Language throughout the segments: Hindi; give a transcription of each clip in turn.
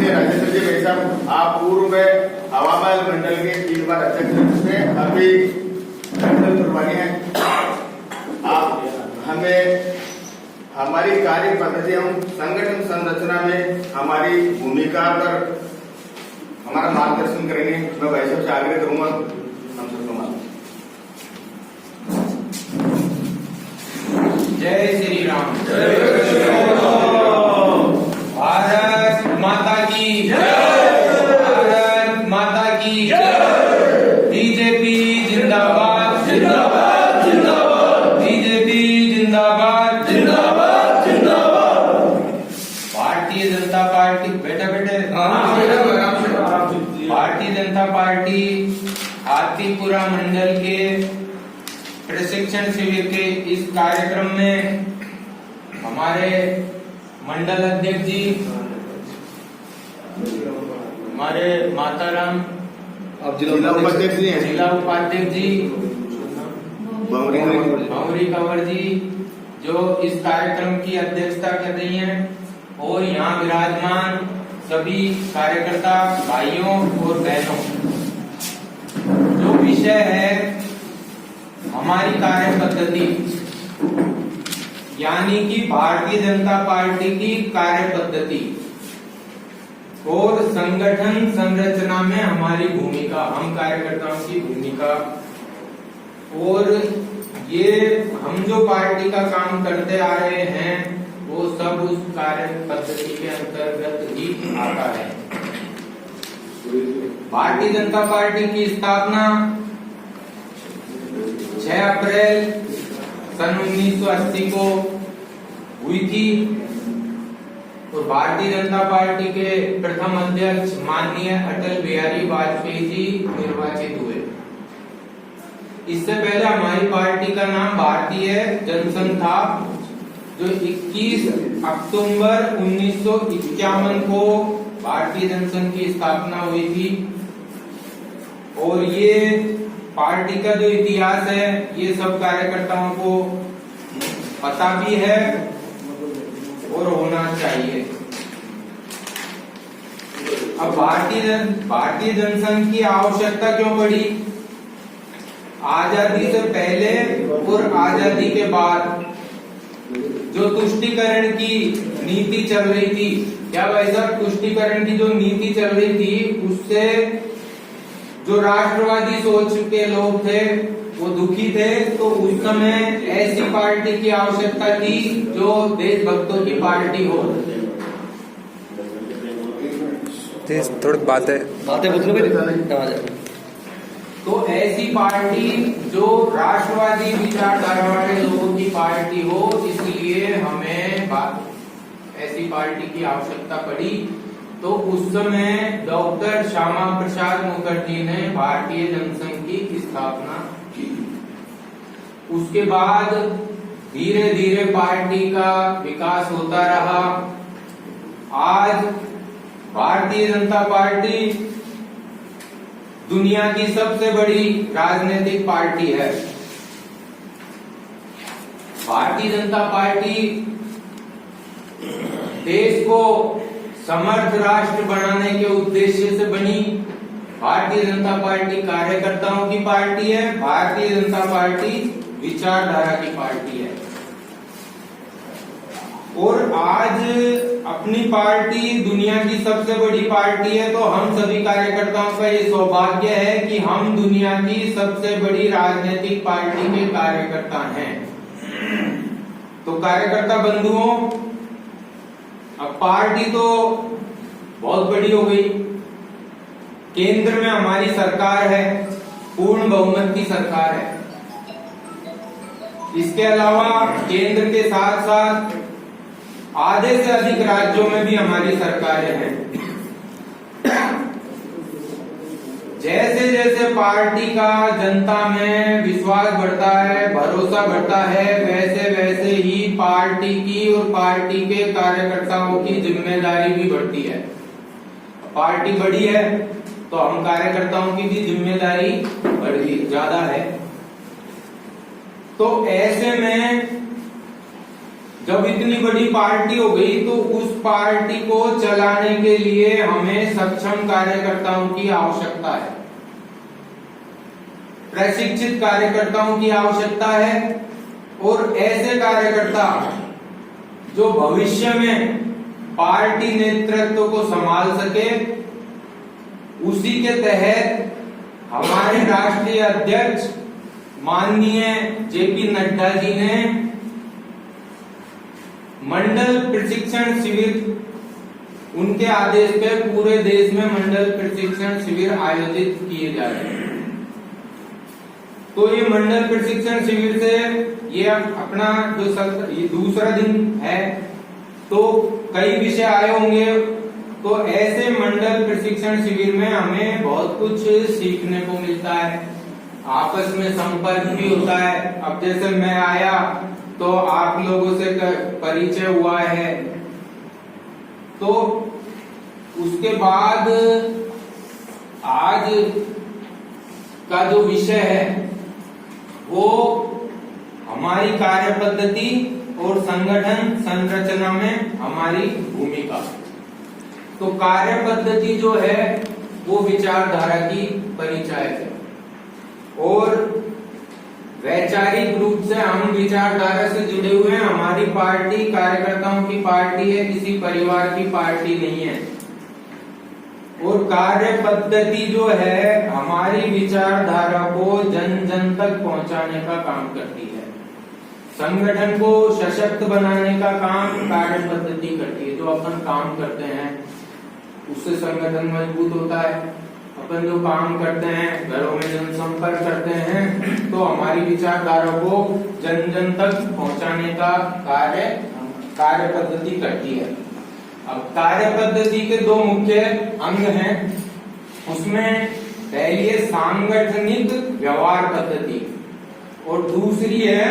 माननीय राजेंद्र जी भाई साहब, आप पूर्व में हवामहल मंडल के 3 बार अध्यक्ष थे, अभी मंडल प्रभारी हैं। आप हमें हमारी कार्य पद्धति एवं संगठन संरचना में हमारी भूमिका पर हमारा मार्गदर्शन करेंगे। मैं भाई साहब से आग्रह करूंगा, हम सबको जय श्री राम। भारत माता की जय। भारत माता की जय। बीजेपी जिंदाबाद जिंदाबाद जिंदाबाद। बीजेपी जिंदाबाद जिंदाबाद जिंदाबाद। भारतीय जनता पार्टी भारतीय जनता पार्टी आरतीपुरा मंडल के प्रशिक्षण शिविर के इस कार्यक्रम में हमारे मंडल अध्यक्ष जी, हमारे माताराम जिला उपाध्यक्ष जी, भंवरी कंवर जी, जो इस कार्यक्रम की अध्यक्षता कर रही हैं, और यहाँ विराजमान सभी कार्यकर्ता भाइयों और बहनों। जो विषय है हमारी कार्य पद्धति, यानी कि भारतीय जनता पार्टी की कार्य पद्धति और संगठन संरचना में हमारी भूमिका, हम कार्यकर्ताओं की भूमिका, और ये हम जो पार्टी का काम करते आ रहे हैं वो सब उस कार्य पद्धति के अंतर्गत ही आता है। भारतीय जनता पार्टी की स्थापना 6 अप्रैल सन 1980 को हुई थी और भारतीय जनता पार्टी के प्रथम अध्यक्ष माननीय अटल बिहारी वाजपेयी जी निर्वाचित हुए। इससे पहले हमारी पार्टी का नाम भारतीय जनसंघ था, जो 21 अक्टूबर 1951 को भारतीय जनसंघ की स्थापना हुई थी। और ये पार्टी का जो इतिहास है ये सब कार्यकर्ताओं को पता भी है और होना चाहिए। अब भारतीय जनसंघ की आवश्यकता क्यों पड़ी? आजादी से पहले और आजादी के बाद जो तुष्टीकरण की नीति चल रही थी, क्या भाई साहब, तुष्टीकरण की जो नीति चल रही थी उससे जो राष्ट्रवादी सोच के लोग थे वो दुखी थे। तो उस समय ऐसी पार्टी की आवश्यकता थी जो देशभक्तों की पार्टी हो। थोड़ी बातें तो ऐसी पार्टी जो राष्ट्रवादी विचारधारा वाले लोगों की पार्टी हो, इसलिए हमें ऐसी पार्टी की आवश्यकता पड़ी। तो उस समय डॉक्टर श्यामा प्रसाद मुखर्जी ने भारतीय जनसंघ की स्थापना की। उसके बाद धीरे धीरे पार्टी का विकास होता रहा। आज भारतीय जनता पार्टी दुनिया की सबसे बड़ी राजनीतिक पार्टी है। भारतीय जनता पार्टी देश को समर्थ राष्ट्र बनाने के उद्देश्य से बनी। भारतीय जनता पार्टी कार्यकर्ताओं की पार्टी है। भारतीय जनता पार्टी विचारधारा की पार्टी है। और आज अपनी पार्टी दुनिया की सबसे बड़ी पार्टी है, तो हम सभी कार्यकर्ताओं का ये सौभाग्य है कि हम दुनिया की सबसे बड़ी राजनीतिक पार्टी के कार्यकर्ता हैं। तो कार्यकर्ता बंधुओं, अब पार्टी तो बहुत बड़ी हो गई। केंद्र में हमारी सरकार है, पूर्ण बहुमत की सरकार है। इसके अलावा केंद्र के साथ साथ आधे से अधिक राज्यों में भी हमारी सरकारें हैं। जैसे जैसे पार्टी का जनता में विश्वास बढ़ता है, भरोसा बढ़ता है, वैसे वैसे ही पार्टी की और पार्टी के कार्यकर्ताओं की जिम्मेदारी भी बढ़ती है। पार्टी बड़ी है तो हम कार्यकर्ताओं की भी जिम्मेदारी बढ़ी ज्यादा है। तो ऐसे में जब इतनी बड़ी पार्टी हो गई तो उस पार्टी को चलाने के लिए हमें सक्षम कार्यकर्ताओं की आवश्यकता है, प्रशिक्षित कार्यकर्ताओं की आवश्यकता है, और ऐसे कार्यकर्ता जो भविष्य में पार्टी नेतृत्व को संभाल सके। उसी के तहत हमारे राष्ट्रीय अध्यक्ष माननीय जेपी नड्डा जी ने मंडल प्रशिक्षण शिविर, उनके आदेश पे पूरे देश में मंडल प्रशिक्षण शिविर आयोजित किए जा रहे हैं। तो ये मंडल प्रशिक्षण शिविर से ये अपना जो ये दूसरा दिन है, तो कई विषय आए होंगे। तो ऐसे मंडल प्रशिक्षण शिविर में हमें बहुत कुछ सीखने को मिलता है, आपस में संपर्क भी होता है। अब जैसे मैं आया तो आप लोगों से परिचय हुआ है, तो उसके बाद आज का जो विषय है वो हमारी कार्य पद्धति और संगठन संरचना में हमारी भूमिका। तो कार्य पद्धति जो है वो विचारधारा की परिचायक है, और वैचारिक रूप से हम विचारधारा से जुड़े हुए हैं। हमारी पार्टी कार्यकर्ताओं की पार्टी है, किसी परिवार की पार्टी नहीं है। और कार्य पद्धति जो है हमारी विचारधारा को जन जन तक पहुंचाने का काम करती है। संगठन को सशक्त बनाने का काम कार्य पद्धति करती है। जो अपन काम करते हैं उससे संगठन मजबूत होता है। अपन जो काम करते हैं, घरों में जनसंपर्क करते हैं, तो हमारी विचारधारा को जन जन तक पहुंचाने का कार्य पद्धति करती है। अब कार्य पद्धति के दो मुख्य अंग हैं। उसमें पहली है सांगठनिक व्यवहार पद्धति और दूसरी है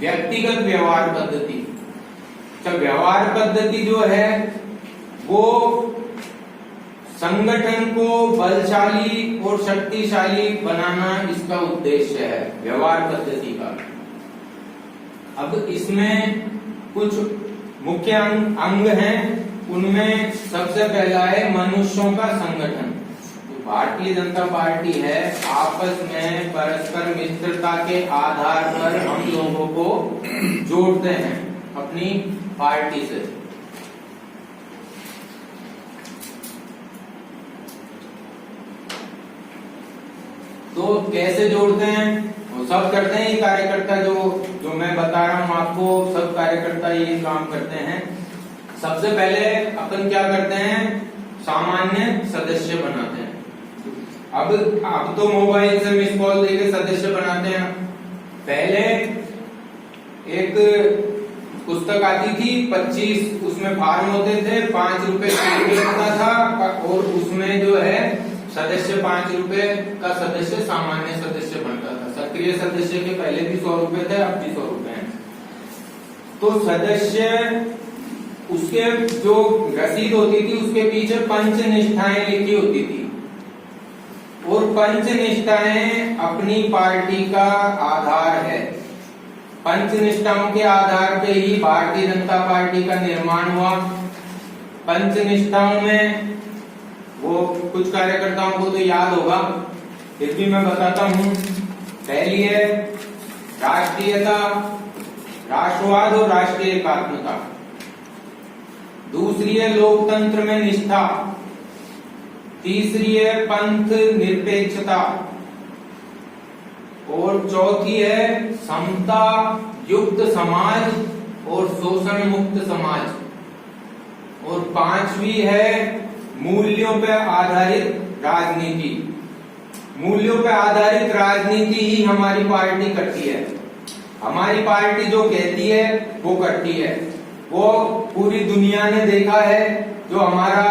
व्यक्तिगत व्यवहार पद्धति। व्यवहार पद्धति जो है वो संगठन को बलशाली और शक्तिशाली बनाना इसका उद्देश्य है, व्यवहार पद्धति का। अब इसमें कुछ मुख्य अंग हैं। उनमें सबसे पहला है मनुष्यों का संगठन। तो भारतीय जनता पार्टी है, आपस में परस्पर मित्रता के आधार पर हम लोगों को जोड़ते हैं अपनी पार्टी से। तो कैसे जोड़ते हैं? वो सब करते हैं ये कार्यकर्ता, जो मैं बता रहा हूं आपको, सब कार्यकर्ता ये काम करते हैं। सबसे पहले अपन क्या करते हैं? सामान्य सदस्य बनाते हैं। अब तो मोबाइल से मिस कॉल देके सदस्य बनाते हैं। पहले एक पुस्तक आती थी 25, उसमें फॉर्म होते थे, 5 रुपए लगता था, और उसमें जो है सदस्य 5 रुपए का सदस्य सामान्य सदस्य बनता था। सक्रिय सदस्य के पहले भी 100 रुपए थे, अब भी 100 रुपए हैं। तो सदस्य, उसके जो रसीद होती थी उसके पीछे पंच निष्ठाएं लिखी होती थी, और पंच निष्ठाएं अपनी पार्टी का आधार है। पंच निष्ठाओं के आधार पे ही भारतीय जनता पार्टी का निर्माण हुआ। पंच निष्ठाओं में वो कुछ कार्यकर्ताओं को तो याद होगा, फिर भी मैं बताता हूं। पहली है राष्ट्रीयता, राष्ट्रवाद और राष्ट्रीय एकात्मता। दूसरी है लोकतंत्र में निष्ठा। तीसरी है पंथ निरपेक्षता, और चौथी है समता युक्त समाज और शोषण मुक्त समाज, और पांचवी है मूल्यों पर आधारित राजनीति। मूल्यों पर आधारित राजनीति ही हमारी पार्टी करती है। हमारी पार्टी जो कहती है वो करती है। वो पूरी दुनिया ने देखा है। जो हमारा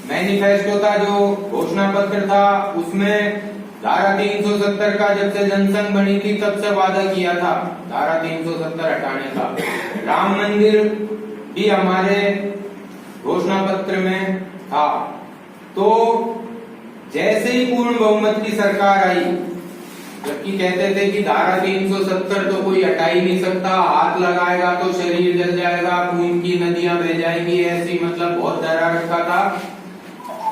मैनिफेस्टो था, जो घोषणा पत्र था, उसमें धारा 370 का जब से जनसंघ बनी थी तब से वादा किया था धारा 370 हटाने का। राम मंदिर भी हमारे घोषणा पत्र में था। तो जैसे ही पूर्ण बहुमत की सरकार आई, जबकि कहते थे कि धारा 370 तो कोई हटा ही नहीं सकता, हाथ लगाएगा तो शरीर जल जाएगा, खून की नदियां बह जाएंगी, ऐसी मतलब बहुत डरा रखा था।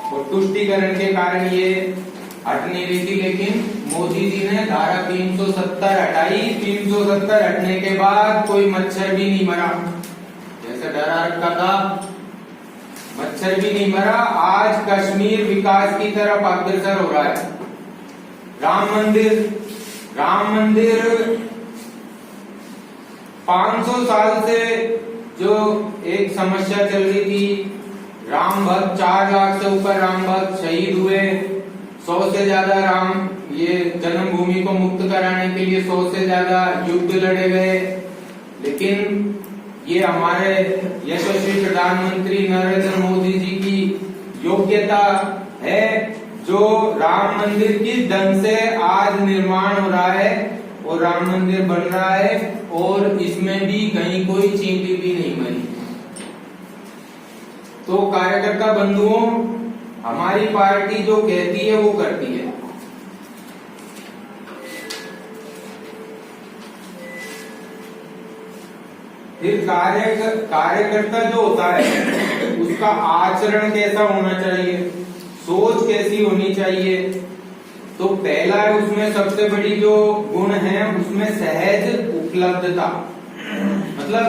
और तुष्टीकरण के कारण ये हट नहीं रही थी, लेकिन मोदी जी ने धारा 370 हटाई। 370 हटने के बाद कोई मच्छर भी नहीं मरा, जैसा डरा रखा था मच्छर भी नहीं मरा। आज कश्मीर विकास की तरफ अग्रसर हो रहा है। राम मंदिर 500 साल से जो एक समस्या चल रही थी, राम भक्त 4 लाख से ऊपर राम भक्त शहीद हुए, 100 से ज्यादा राम ये जन्मभूमि को मुक्त कराने के लिए 100 से ज्यादा युद्ध लड़े गए। लेकिन ये हमारे यशस्वी प्रधानमंत्री नरेंद्र मोदी जी की योग्यता है जो राम मंदिर की ढंग से आज निर्माण हो रहा है और राम मंदिर बन रहा है और इसमें भी कहीं कोई चींटी भी नहीं मरी। तो कार्यकर्ता बंधुओं, हमारी पार्टी जो कहती है वो करती है। फिर कार्यकर्ता जो होता है उसका आचरण कैसा होना चाहिए, सोच कैसी होनी चाहिए। तो पहला है उसमें सबसे बड़ी जो गुण है उसमें सहज उपलब्धता। मतलब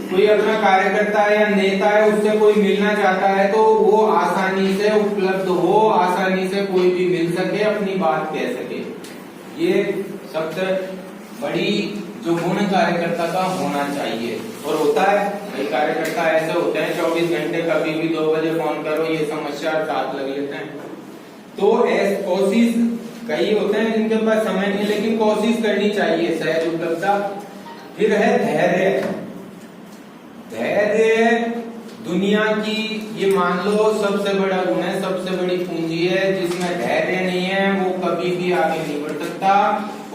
कोई अपना कार्यकर्ता है या नेता है, उससे कोई मिलना चाहता है तो वो आसानी से उपलब्ध हो, आसानी से कोई भी मिल सके, अपनी बात कह सके। ये सबसे बड़ी जो गुण कार्यकर्ता का होना चाहिए। और होता है, कई कार्यकर्ता ऐसे होते हैं 24 घंटे कभी भी 2 बजे फोन करो ये समस्या साथ लग लेते हैं। तो कोशिश, कई होते हैं जिनके पास समय नहीं, लेकिन कोशिश करनी चाहिए सहज उपलब्धता। फिर है धैर्य। दुनिया की ये मान लो सबसे बड़ा गुण है, सबसे बड़ी पूंजी है। जिसमें धैर्य नहीं है वो कभी भी आगे नहीं बढ़ सकता।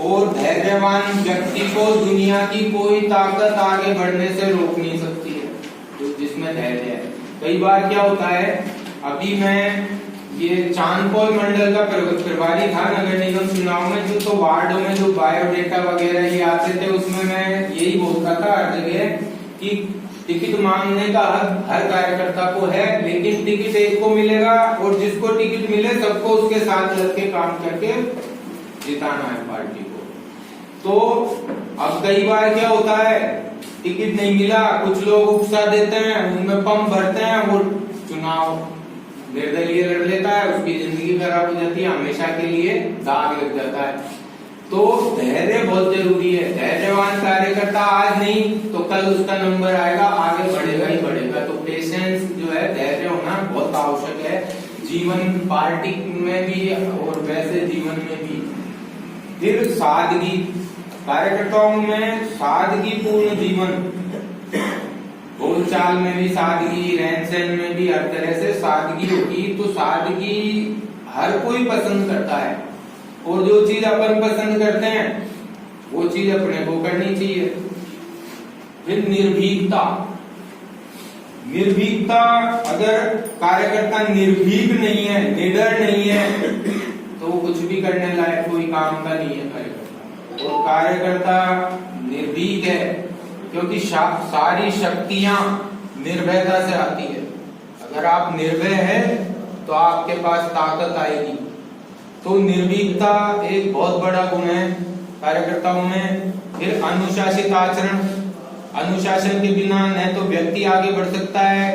और धैर्यवान व्यक्ति को दुनिया की कोई ताकत आगे बढ़ने से रोक नहीं सकती है, तो जिसमें धैर्य है। कई बार क्या होता है, अभी मैं ये चांदपोल मंडल का प्रभारी था नगर निगम चुनाव में, जो तो वार्डों में जो बायोडेटा वगैरह ये आते थे, उसमें मैं यही बोलता था हर जगह कि टिकट मांगने का हक हर कार्यकर्ता को है, लेकिन टिकट एक को मिलेगा और जिसको टिकट मिले सबको उसके साथ लड़के काम करके जिताना है पार्टी को। तो अब कई बार क्या होता है, टिकट नहीं मिला, कुछ लोग उपसा देते हैं, उनमें पंप भरते हैं, वो चुनाव निर्दलीय लड़ लेता है, उसकी जिंदगी खराब हो जाती है, हमेशा के लिए दाग लग जाता है। तो धैर्य बहुत जरूरी है। धैर्यवान कार्यकर्ता आज नहीं तो कल उसका नंबर आएगा, आगे बढ़ेगा ही बढ़ेगा। तो पेशेंस जो है, धैर्य होना बहुत आवश्यक है जीवन, पार्टी में भी और वैसे जीवन में भी। फिर सादगी, कार्यकर्ताओं में सादगी पूर्ण जीवन, बोलचाल में भी सादगी, रहन सहन में भी हर तरह से सादगी होगी। तो सादगी हर कोई पसंद करता है और जो चीज अपन पसंद करते हैं वो चीज अपने को करनी चाहिए। फिर निर्भीकता। अगर कार्यकर्ता निर्भीक नहीं है, निडर नहीं है, तो वो कुछ भी करने लायक कोई काम का नहीं है कार्यकर्ता। और कार्यकर्ता निर्भीक है क्योंकि सारी शक्तियां निर्भयता से आती है। अगर आप निर्भय हैं तो आपके पास ताकत आएगी। तो निर्भीकता एक बहुत बड़ा गुण है कार्यकर्ताओं में। फिर अनुशासित आचरण। अनुशासन के बिना न तो व्यक्ति आगे बढ़ सकता है,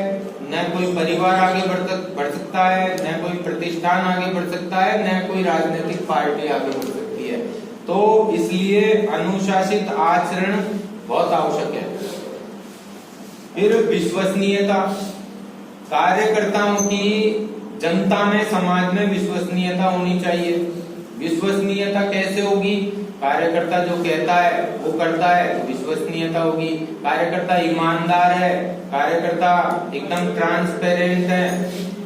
न कोई परिवार आगे बढ़ सकता है, न कोई प्रतिष्ठान आगे बढ़ सकता है, न कोई राजनीतिक पार्टी आगे बढ़ सकती है। तो इसलिए अनुशासित आचरण बहुत आवश्यक है। फिर विश्वसनीयता। कार्यकर्ताओं की जनता में, समाज में विश्वसनीयता होनी चाहिए। विश्वसनीयता कैसे होगी? कार्यकर्ता जो कहता है वो करता है तो विश्वसनीयता होगी। कार्यकर्ता ईमानदार है, कार्यकर्ता एकदम ट्रांसपेरेंट है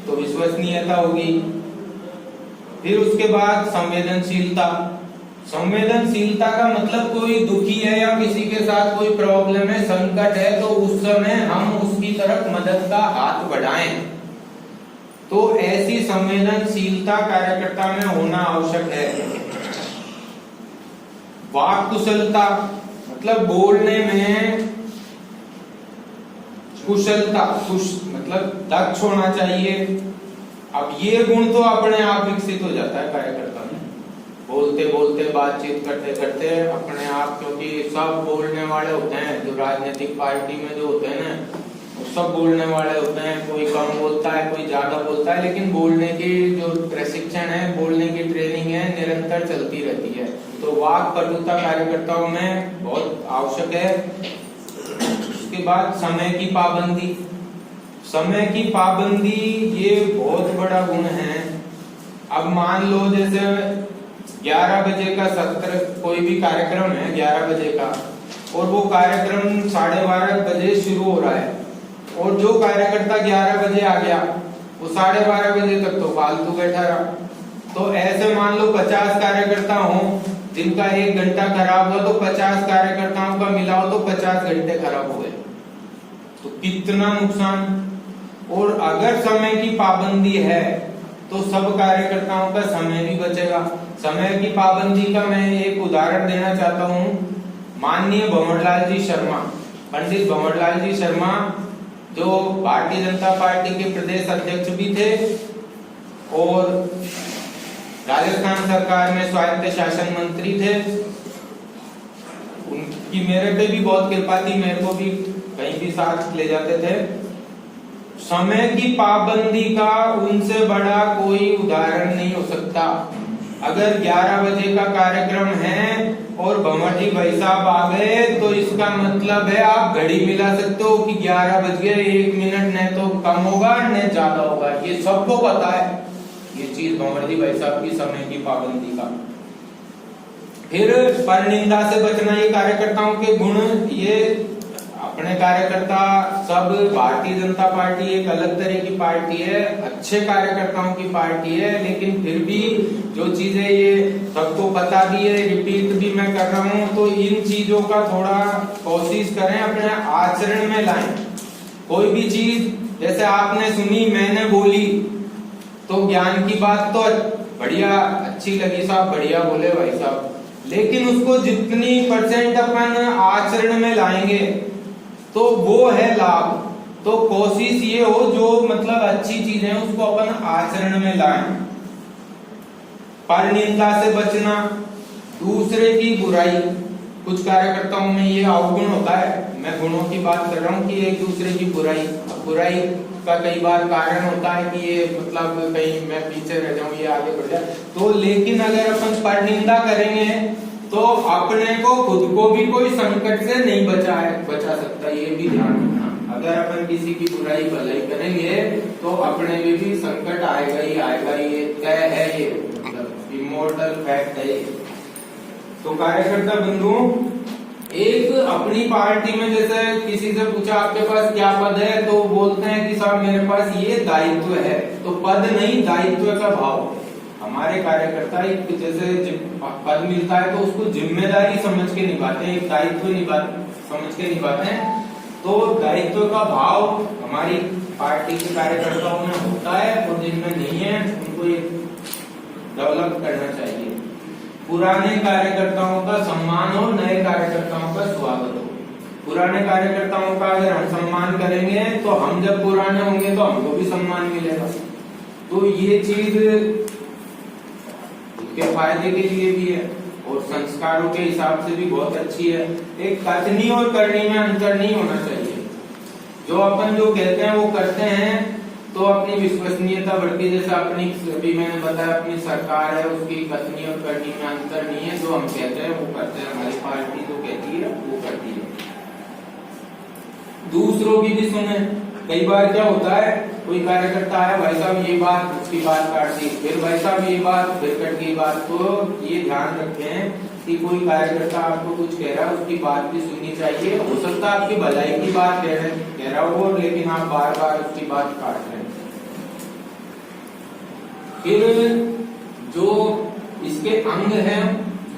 तो विश्वसनीयता होगी। फिर उसके बाद संवेदनशीलता। संवेदनशीलता का मतलब कोई दुखी है या किसी के साथ कोई प्रॉब्लम है, संकट है, तो उस समय हम उसकी तरफ मदद का हाथ बढ़ाएं। तो ऐसी संवेदनशीलता कार्यकर्ता में होना आवश्यक है। वाक कुशलता मतलब बोलने में कुशलता, मतलब दक्ष होना चाहिए। अब ये गुण तो अपने आप विकसित हो जाता है कार्यकर्ता में, बोलते बोलते बातचीत करते करते अपने आप, क्योंकि सब बोलने वाले होते हैं जो राजनीतिक पार्टी में जो होते हैं ना, वो सब बोलने वाले होते हैं, कोई कम बोलता है कोई ज्यादा बोलता है, लेकिन बोलने की जो प्रशिक्षण है, बोलने की ट्रेनिंग है, निरंतर चलती रहती है। तो वाक पटुता कार्यकर्ताओं में बहुत आवश्यक है। उसके बाद समय की पाबंदी, समय की पाबंदी ये बहुत बड़ा गुण है। अब मान लो जैसे 11 बजे का सत्र, कोई भी कार्यक्रम है 11 बजे का, और वो कार्यक्रम 12:30 बजे शुरू हो रहा है, और जो कार्यकर्ता 11 बजे आ गया वो 12:30 बजे तक तो फालतू बैठा रहा। तो ऐसे मान लो 50 कार्यकर्ता हो जिनका 1 घंटा खराब हुआ, तो 50 कार्यकर्ताओं का मिला हो तो 50 घंटे खराब हुए, तो कितना नुकसान। और अगर समय की पाबंदी है तो सब कार्यकर्ताओं का समय भी बचेगा। समय की पाबंदी का मैं एक उदाहरण देना चाहता हूँ। माननीय भंवरलाल जी शर्मा, पंडित भंवरलाल जी शर्मा, जो भारतीय जनता पार्टी के प्रदेश अध्यक्ष भी थे और राजस्थान सरकार में स्वायत्त शासन मंत्री थे। उनकी मेरे पे भी बहुत कृपा थी, मेरे को भी कहीं भी साथ ले जाते थे। समय की पाबंदी का उनसे बड़ा कोई उदाहरण नहीं हो सकता। अगर 11 बजे का कार्यक्रम है और भंवर जी भाई साहब आ गए, तो इसका मतलब है आप घड़ी मिला सकते हो कि 11 बज गए, 1 मिनट न तो कम होगा न ज्यादा होगा, ये सबको पता है ये चीज भंवर जी भाई साहब की समय की पाबंदी का। फिर परनिंदा से बचना, ये कार्यकर्ताओं के गुण। ये अपने कार्यकर्ता सब, भारतीय जनता पार्टी एक अलग तरह की पार्टी है, अच्छे कार्यकर्ताओं की पार्टी है, लेकिन फिर भी जो चीजें ये सबको पता भी है, रिपीट भी मैं कर रहा हूँ, तो इन चीजों का थोड़ा कोशिश करें अपने आचरण में लाएं। कोई भी चीज जैसे आपने सुनी, मैंने बोली, तो ज्ञान की बात तो बढ़िया अच्छी लगी, साहब बढ़िया बोले भाई साहब, लेकिन उसको जितनी % अपन आचरण में लाएंगे तो वो है लाभ। तो कोशिश ये हो जो मतलब अच्छी चीजें उसको अपन आचरण में लाएं। परनिंदा से बचना, दूसरे की बुराई, कुछ कार्यकर्ताओं में ये अवगुण होता है, मैं गुणों की बात कर रहा हूँ कि एक दूसरे की बुराई का कई बार कारण होता है कि ये मतलब कहीं मैं पीछे रह जाऊं, ये आगे बढ़ जाए, तो लेकिन अगर अपन परनिंदा करेंगे तो अपने को, खुद को भी कोई संकट से नहीं बचा सकता, ये भी ध्यान रखना। अगर अपन किसी की बुराई भलाई करेंगे तो अपने में भी संकट आएगा ही आएगा, ये तय है, ये मतलब इमोर्टल फैक्ट है। तो कार्यकर्ता बंधुओं, एक अपनी पार्टी में जैसे किसी से पूछा आपके पास क्या पद है, तो बोलते हैं कि साहब मेरे पास ये दायित्व है, तो पद नहीं, दायित्व का भाव। हमारे कार्यकर्ता एक जैसे पद मिलता है तो उसको जिम्मेदारी समझ के निभाते हैं, एक दायित्व समझ के निभाते हैं। तो दायित्व का भाव हमारी पार्टी के कार्यकर्ताओं में होता है, और जिनमें नहीं है उनको ये डेवलप करना चाहिए। पुराने कार्यकर्ताओं का सम्मान हो, नए कार्यकर्ताओं का स्वागत हो। पुराने कार्यकर्ताओं का अगर हम सम्मान करेंगे तो हम जब पुराने होंगे तो हमको भी सम्मान मिलेगा। तो ये चीज के फायदे के लिए भी है और संस्कारों के हिसाब से भी बहुत अच्छी है। एक कथनी और करनी में अंतर नहीं होना चाहिए। जो अपन जो कहते हैं वो करते हैं तो अपनी विश्वसनीयता बढ़ती है। जैसे अपनी, अभी मैंने बताया अपनी सरकार है, उसकी कथनी और करनी में अंतर नहीं है। जो हम कहते हैं वो करते हैं, हमारी पार्टी जो कहती है वो करती है। दूसरों की भी सुने। कई बार क्या होता है, कोई कार्यकर्ता है, भाई साहब ये बात, उसकी बात काट दी, फिर भाई साहब ये बात, फिर कट गई बात। तो ये ध्यान रखें कि कोई कार्यकर्ता आपको कुछ कह रहा है, उसकी बात भी सुननी चाहिए। हो सकता है आपकी भलाई की बात कह रहा हो, लेकिन आप बार बार उसकी बात काट रहे हैं। फिर जो इसके अंग हैं,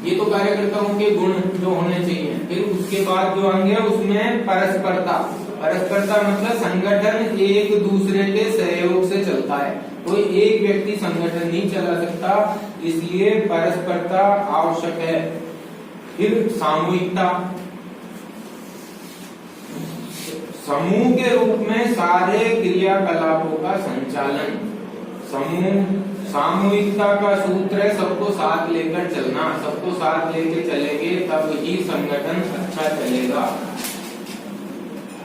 ये तो कार्यकर्ताओं के गुण जो होने चाहिए। फिर उसके बाद जो अंग है उसमें परस्परता। परस्परता मतलब संगठन एक दूसरे के सहयोग से चलता है, कोई एक व्यक्ति संगठन नहीं चला सकता, इसलिए परस्परता आवश्यक है। फिर सामूहिकता, समूह के रूप में सारे क्रियाकलापों का संचालन। समूह सामूहिकता का सूत्र है सबको साथ लेकर चलना, सबको साथ लेके चलेंगे तब ही संगठन अच्छा चलेगा।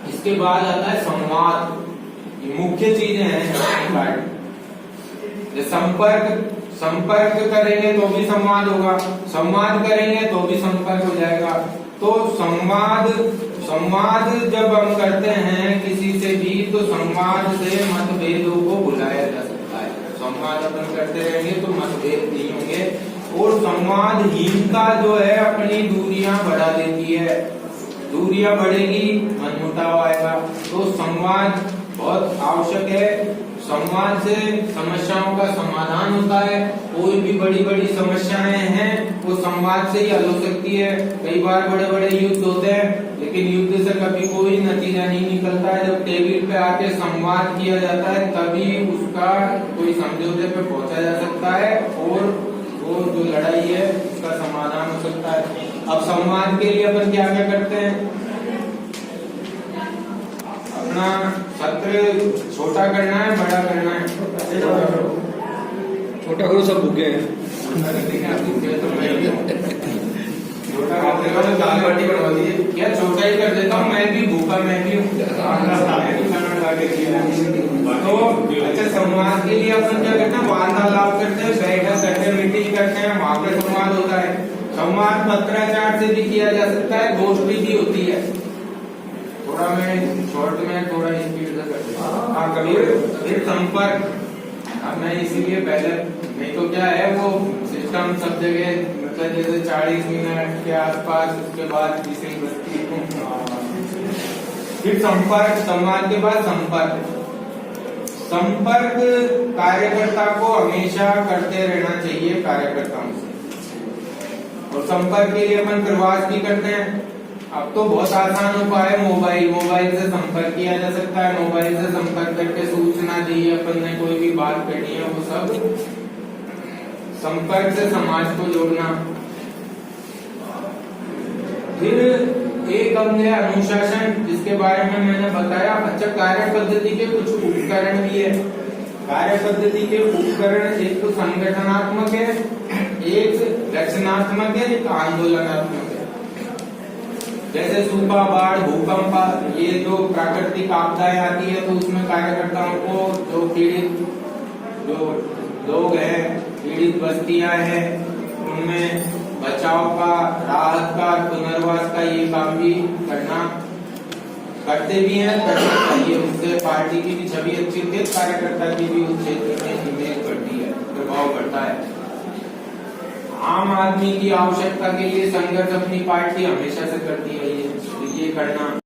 इसके बाद आता है संवाद, ये मुख्य चीजें हैं। संपर्क करेंगे तो भी संवाद होगा, संवाद करेंगे तो भी संपर्क हो जाएगा। तो संवाद जब हम करते हैं किसी से भी, तो संवाद से मतभेदों को भुलाया जा सकता है। संवाद अपन करते रहेंगे तो मतभेद नहीं होंगे। और संवादहीनता जो है अपनी दूरियां बढ़ा देती है, दूरियां बढ़ेगी मनमुटाव आएगा। तो संवाद बहुत आवश्यक है। संवाद से समस्याओं का समाधान होता है। कोई भी बड़ी बड़ी समस्याएं हैं वो संवाद से ही हल हो सकती है। कई बार बड़े बड़े युद्ध होते हैं लेकिन युद्ध से कभी कोई नतीजा नहीं निकलता है। जब टेबल पे आके संवाद किया जाता है तभी उसका कोई समझौते पे पहुंचा जा सकता है और वो जो लड़ाई है उसका समाधान हो सकता है। अब संवाद के लिए अपन क्या क्या करते हैं, अपना सत्र छोटा करना है बड़ा करना है? छोटा करो, सब भूखे हैं। तो मैं भी छोटा कर देगा तो दाल बाटी बनवा दीजिए। क्या छोटा ही कर देता हूँ, मैं भी भूखा, मैं भी खाना खा के किया। तो अच्छा, संवाद के लिए अपन क्या करते हैं, वार्तालाप करते हैं, बैठक करते हैं, मीटिंग करते हैं, वहां पर संवाद होता है। संवाद पत्राचार से भी किया जा सकता है, गोष्ठी भी होती है। थोड़ा मैं शॉर्ट में थोड़ा स्पीड से कर देता हूँ। हाँ, कभी फिर संपर्क। अब मैं इसीलिए पहले, नहीं तो क्या है वो सिस्टम सब जगह, मतलब जैसे 40 मिनट के आसपास, उसके बाद किसी बस्ती। फिर संपर्क, संवाद के बाद संपर्क। संपर्क कार्यकर्ता को हमेशा करते रहना चाहिए कार्यकर्ताओं से। और संपर्क के लिए अपन प्रवास भी करते हैं। अब तो बहुत आसान उपाय है, मोबाइल से संपर्क किया जा सकता है। मोबाइल से संपर्क करके सूचना दी अपन ने, कोई भी बात करनी है, वो सब संपर्क से समाज को जोड़ना। फिर एक अंग है अनुशासन, जिसके बारे में मैंने बताया। अच्छा, कार्य पद्धति के कुछ उपकरण भी है। कार्य पद्धति के उपकरण एक तो संगठनात्मक है, एक रचनात्मक है, एक आंदोलनात्मक है। जैसे सूखा, बाढ़, भूकंप, ये जो प्राकृतिक आपदाएं आती है तो उसमें कार्यकर्ताओं को, जो पीड़ित जो लोग हैं, पीड़ित बस्तियां हैं, उनमें बचाव का, राहत का, पुनर्वास का ये काम भी करते भी हैं, करना चाहिए। उससे पार्टी की भी छवि अच्छी होती है, कार्यकर्ता की भी उस क्षेत्र में इमेज बढ़ती है, प्रभाव बढ़ता है। आम आदमी की आवश्यकता के लिए संघर्ष अपनी पार्टी हमेशा से करती है, ये करना